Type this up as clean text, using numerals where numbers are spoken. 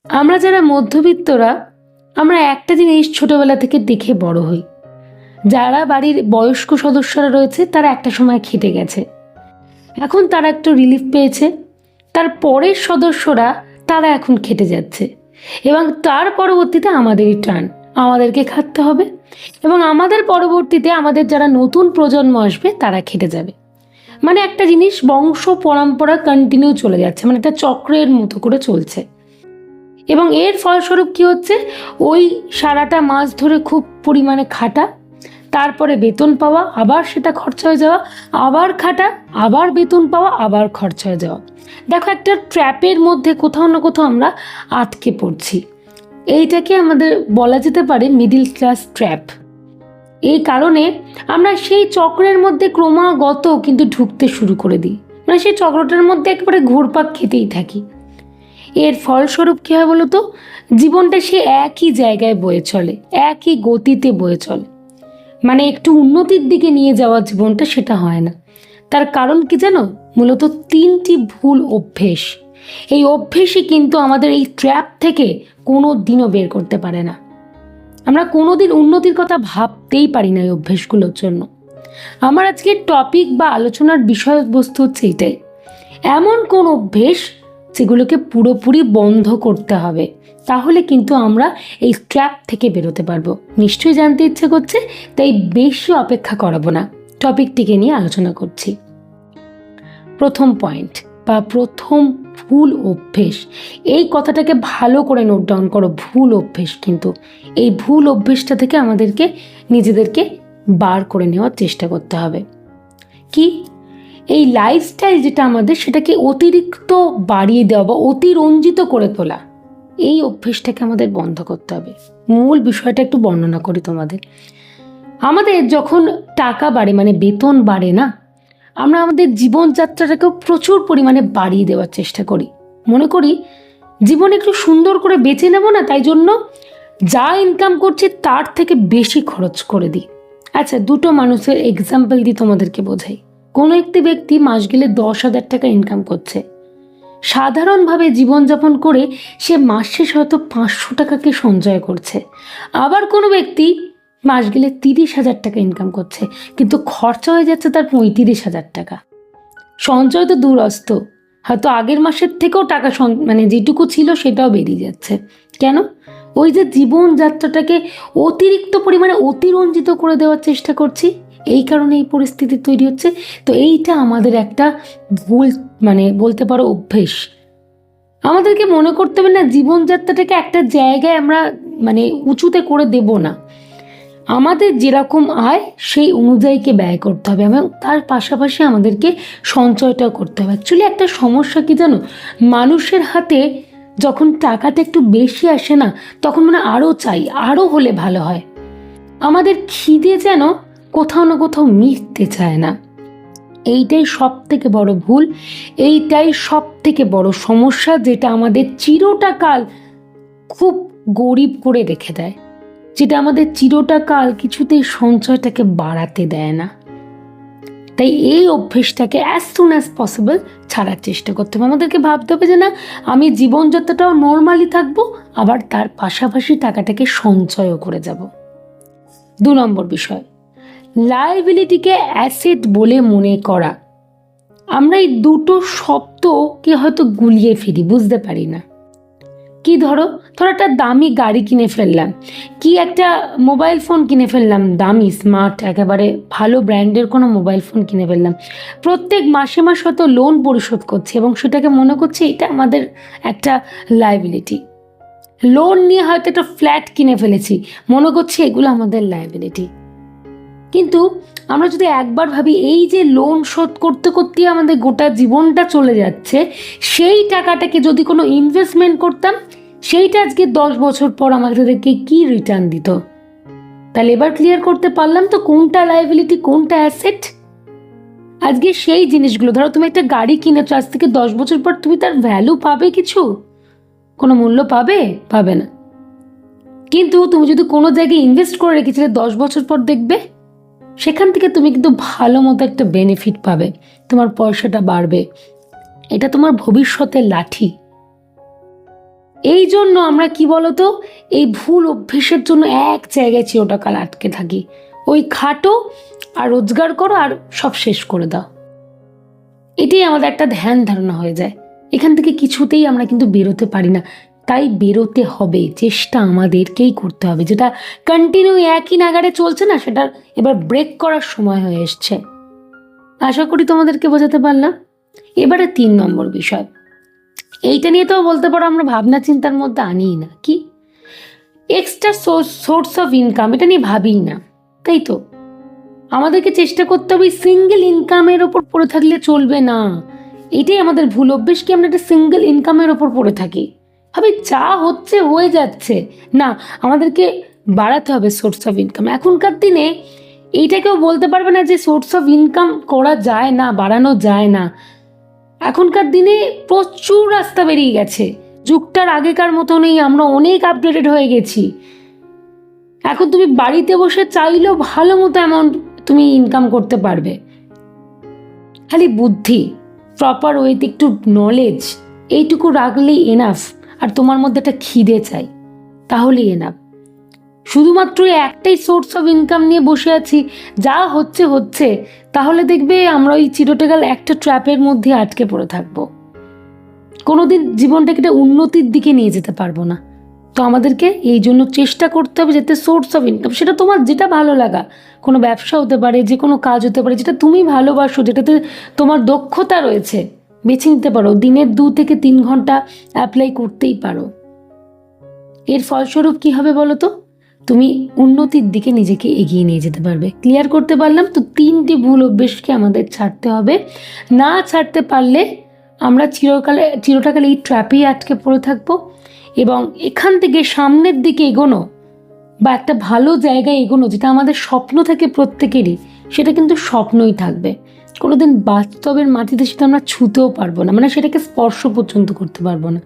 আমরা যারা মধ্যবিত্তরা, আমরা একটা জিনিস ছোটবেলা থেকে দেখে বড় হই, যারা বাড়ির বয়স্ক সদস্যরা রয়েছে তারা একটা সময় খেটে গেছে, এখন তারা একটু রিলিফ পেয়েছে, তার পরের সদস্যরা তারা এখন খেটে যাচ্ছে এবং তার পরবর্তীতে আমাদেরই টার্ন, আমাদেরকে খাটতে হবে এবং আমাদের পরবর্তীতে আমাদের যারা নতুন প্রজন্ম আসবে তারা খেটে যাবে। মানে একটা জিনিস বংশ পরম্পরা কন্টিনিউ চলে যাচ্ছে, মানে একটা চক্রের মতো করে চলছে। এবং এর ফলস্বরূপ কি হচ্ছে, ওই সারাটা মাস ধরে খুব পরিমাণে খাটা, তারপরে বেতন পাওয়া, আবার সেটা খরচা হয়ে যাওয়া, আবার খাটা, আবার বেতন পাওয়া, আবার খরচা হয়ে যাওয়া। দেখো, একটা ট্র্যাপের মধ্যে কোথাও না কোথাও আমরা আটকে পড়ছি। এইটাকে আমাদের বলা যেতে পারে মিডিল ক্লাস ট্র্যাপ। এই কারণে আমরা সেই চক্রের মধ্যে ক্রমাগত কিন্তু ঢুকতে শুরু করে দিই, মানে সেই চক্রটার মধ্যে একেবারে ঘুরপাক খেতেই থাকি। এর ফলস্বরূপ কী হয় বলো তো, জীবনটা সে একই জায়গায় বয়ে চলে, একই গতিতে বয়ে চলে, মানে একটু উন্নতির দিকে নিয়ে যাওয়া জীবনটা সেটা হয় না। তার কারণ কি জানো, মূলত 3টি ভুল অভ্যেস। এই অভ্যেসই কিন্তু আমাদের এই ট্র্যাপ থেকে কোনো দিনও বের করতে পারে না। আমরা কোনো দিন উন্নতির কথা ভাবতেই পারি না এই অভ্যেসগুলোর জন্য। আমার আজকের টপিক বা আলোচনার বিষয়বস্তু হচ্ছে এটাই, এমন কোন অভ্যেস যেগুলোকে পুরোপুরি বন্ধ করতে হবে, তাহলে কিন্তু আমরা এই ট্র্যাপ থেকে বেরোতে পারবো। নিশ্চয়ই জানতে ইচ্ছে করছে, তাই বেশি অপেক্ষা করাবো না, টপিকটিকে নিয়ে আলোচনা করছি। প্রথম পয়েন্ট বা প্রথম ভুল অভ্যেস, এই কথাটাকে ভালো করে নোট ডাউন করো, ভুল অভ্যেস। কিন্তু এই ভুল অভ্যেসটা থেকে আমাদেরকে নিজেদেরকে বার করে নেওয়ার চেষ্টা করতে হবে। কি? এই লাইফস্টাইল যেটা আমাদের, সেটাকে অতিরিক্ত বাড়িয়ে দেওয়া বা অতিরঞ্জিত করে তোলা, এই অভ্যেসটাকে আমাদের বন্ধ করতে হবে। মূল বিষয়টা একটু বর্ণনা করি তোমাদের। আমাদের যখন টাকা বাড়ে, মানে বেতন বাড়ে না, আমরা আমাদের জীবনযাত্রাটাকেও প্রচুর পরিমাণে বাড়িয়ে দেওয়ার চেষ্টা করি। মনে করি জীবন একটু সুন্দর করে বেঁচে নেব না, তাই জন্য যা ইনকাম করছি তার থেকে বেশি খরচ করে দিই। আচ্ছা, দুটো মানুষের এক্সাম্পল দিই তোমাদেরকে বোঝাই। কোনো একটি ব্যক্তি মাস গেলে 10,000 টাকা ইনকাম করছে, সাধারণভাবে জীবনযাপন করে সে মাস শেষ হয়তো 500 টাকাকে সঞ্চয় করছে। আবার কোনো ব্যক্তি মাস গেলে 30,000 টাকা ইনকাম করছে, কিন্তু খরচা হয়ে যাচ্ছে তার 35,000 টাকা। সঞ্চয় তো দূরস্থ, হয়তো আগের মাসের থেকেও টাকা মানে যেটুকু ছিল সেটাও বেরিয়ে যাচ্ছে। কেন? ওই যে জীবনযাত্রাটাকে অতিরিক্ত পরিমাণে অতিরঞ্জিত করে দেওয়ার চেষ্টা করছি, এই কারণে এই পরিস্থিতি তৈরি হচ্ছে। তো এইটা আমাদের একটা ভুল, মানে বলতে পারো অভ্যেস। আমাদেরকে মনে করতে হবে না জীবনযাত্রাটাকে একটা জায়গায় আমরা মানে উঁচুতে করে দেব না, আমাদের যেরকম আয় সেই অনুযায়ীকে ব্যয় করতে হবে এবং তার পাশাপাশি আমাদেরকে সঞ্চয়টাও করতে হবে। অ্যাকচুয়ালি একটা সমস্যা কি জানো, মানুষের হাতে যখন টাকাটা একটু বেশি আসে না, তখন মানে আরও চাই, আরও হলে ভালো হয়। আমাদের খিদে যেন কোথাও না কোথাও মিটতে চায় না। এইটাই সব থেকে বড় ভুল, এইটাই সব থেকে বড় সমস্যা, যেটা আমাদের চিরটা কাল খুব গরিব করে রেখে দেয়, যেটা আমাদের চিরটা কাল কিছুতেই সঞ্চয়টাকে বাড়াতে দেয় না। তাই এই অভ্যেসটাকে অ্যাজ সুন অ্যাজ পসিবল ছাড়ার চেষ্টা করতে হবে। আমাদেরকে ভাবতে হবে যে না, আমি জীবনযাত্রাটাও নর্মালি থাকবো, আবার তার পাশাপাশি টাকাটাকে সঞ্চয়ও করে যাব। 2 নম্বর বিষয়, লায়াবিলিটিকে অ্যাসেট বলে মনে করা। আমরা এই দুটো শব্দকে হয়তো গুলিয়ে ফেলি, বুঝতে পারি না। কি ধরো একটা দামি গাড়ি কিনে ফেললাম, কি একটা মোবাইল ফোন কিনে ফেললাম, দামি স্মার্ট একেবারে ভালো ব্র্যান্ডের কোনো মোবাইল ফোন কিনে ফেললাম, প্রত্যেক মাসে মাস হয়তো লোন পরিশোধ করছি এবং সেটাকে মনে করছি এটা আমাদের একটা লায়াবিলিটি। লোন নিয়ে হয়তো একটা ফ্ল্যাট কিনে ফেলেছি, মনে করছি এগুলো আমাদের লায়াবিলিটি। কিন্তু আমরা যদি একবার ভাবি এই যে লোন শোধ করতে করতে আমাদের গোটা জীবনটা চলে যাচ্ছে, সেই টাকাটাকে যদি কোনো ইনভেস্টমেন্ট করতাম, সেইটা আজকে 10 বছর পর আমাদেরকে কি রিটার্ন দিত। তাহলে এবার ক্লিয়ার করতে পারলাম তো কোনটা লায়াবিলিটি কোনটা অ্যাসেট। আজকে সেই জিনিসগুলো, ধরো তুমি একটা গাড়ি কিনেছো, আজ থেকে 10 বছর পর তুমি তার ভ্যালু পাবে, কিছু কোনো মূল্য পাবে না। কিন্তু তুমি যদি কোনো জায়গায় ইনভেস্ট করে রেখেছিলে, 10 বছর পর দেখবে সেখান থেকে তুমি কিন্তু ভালো মতো একটা বেনিফিট পাবে, তোমার পয়সাটা বাড়বে। এটা তোমার ভবিষ্যতের লাঠি। এই জন্য আমরা কি বলতো, এই ভুল অভ্যেসের জন্য এক জায়গায় চিরকাল আটকে থাকি। ওই খাটো আর রোজগার করো আর সব শেষ করে দাও, এটাই আমাদের একটা ধ্যান ধারণা হয়ে যায়। এখান থেকে কিছুতেই আমরা কিন্তু বেরোতে পারি না। তাই বেরোতে হবে, চেষ্টা আমাদেরকেই করতে হবে। যেটা কন্টিনিউ একই নাগারে চলছে না, সেটার এবার ব্রেক করার সময় হয়ে এসছে। আশা করি তোমাদেরকে বোঝাতে পারলাম। এবারে 3 নম্বর বিষয়, এইটা নিয়ে তো বলতে পারো আমরা ভাবনা চিন্তার মধ্যে আনিই না, কি এক্সট্রা সোর্স অফ ইনকাম, এটা নিয়ে ভাবিই না, তাই তো? আমাদেরকে চেষ্টা করতে হবে সিঙ্গেল ইনকামের ওপর পড়ে থাকলে চলবে না। এটাই আমাদের ভুল অভ্যেস, কি আমরা একটা সিঙ্গেল ইনকামের ওপর পড়ে থাকি, ভাবি যা হচ্ছে হয়ে যাচ্ছে। না, আমাদেরকে বাড়াতে হবে সোর্স অফ ইনকাম। এখনকার দিনে এইটা কেউ বলতে পারবে না যে সোর্স অফ ইনকাম করা যায় না, বাড়ানো যায় না। এখনকার দিনে প্রচুর রাস্তা বেরিয়ে গেছে, যুগটার আগেকার মতো নেই, আমরা অনেক আপডেটেড হয়ে গেছি। এখন তুমি বাড়িতে বসে চাইলেও ভালো মতো অ্যামাউন্ট তুমি ইনকাম করতে পারবে। খালি বুদ্ধি, প্রপার ওয়েতে একটু নলেজ, এইটুকু রাখলেই এনাফ। আর তোমার মধ্যে একটা খিদে চাই, তাহলেই এনাফ। শুধুমাত্র একটাই সোর্স অফ ইনকাম নিয়ে বসে আছি, যা হচ্ছে হচ্ছে, তাহলে দেখবে আমরা ওই চিরকাল একটা ট্র্যাপের মধ্যে আটকে পড়ে থাকবো। কোনোদিন জীবনটাকে একটা উন্নতির দিকে নিয়ে যেতে পারবো না। তো আমাদেরকে এই জন্য চেষ্টা করতে হবে যাতে সোর্স অফ ইনকাম, সেটা তোমার যেটা ভালো লাগা, কোনো ব্যবসা হতে পারে, যে কোনো কাজ হতে পারে, যেটা তুমি ভালোবাসো, যেটাতে তোমার দক্ষতা রয়েছে, বেছে নিতে পারো। দিনের 2 থেকে 3 ঘন্টা অ্যাপ্লাই করতেই পারো। এর ফলস্বরূপ কি হবে বলো তো? তুমি উন্নতির দিকে নিজেকে এগিয়ে নিয়ে যেতে পারবে। ক্লিয়ার করতে পারলাম তো? 3টি ভুল অভ্যেসকে আমাদের ছাড়তে হবে। না ছাড়তে পারলে আমরা চিরকাল এই ট্র্যাপেই আটকে পড়ে থাকবো। এবং এখান থেকে সামনের দিকে এগোনো বা একটা ভালো জায়গায় এগোনো, যেটা আমাদের স্বপ্ন থাকে প্রত্যেকেরই, সেটা কিন্তু স্বপ্নই থাকবে। কোনোদিন বাস্তবের মাটিতে সেটা আমরা ছুঁতেও পারবো না, মানে সেটাকে স্পর্শ পর্যন্ত করতে পারবো না।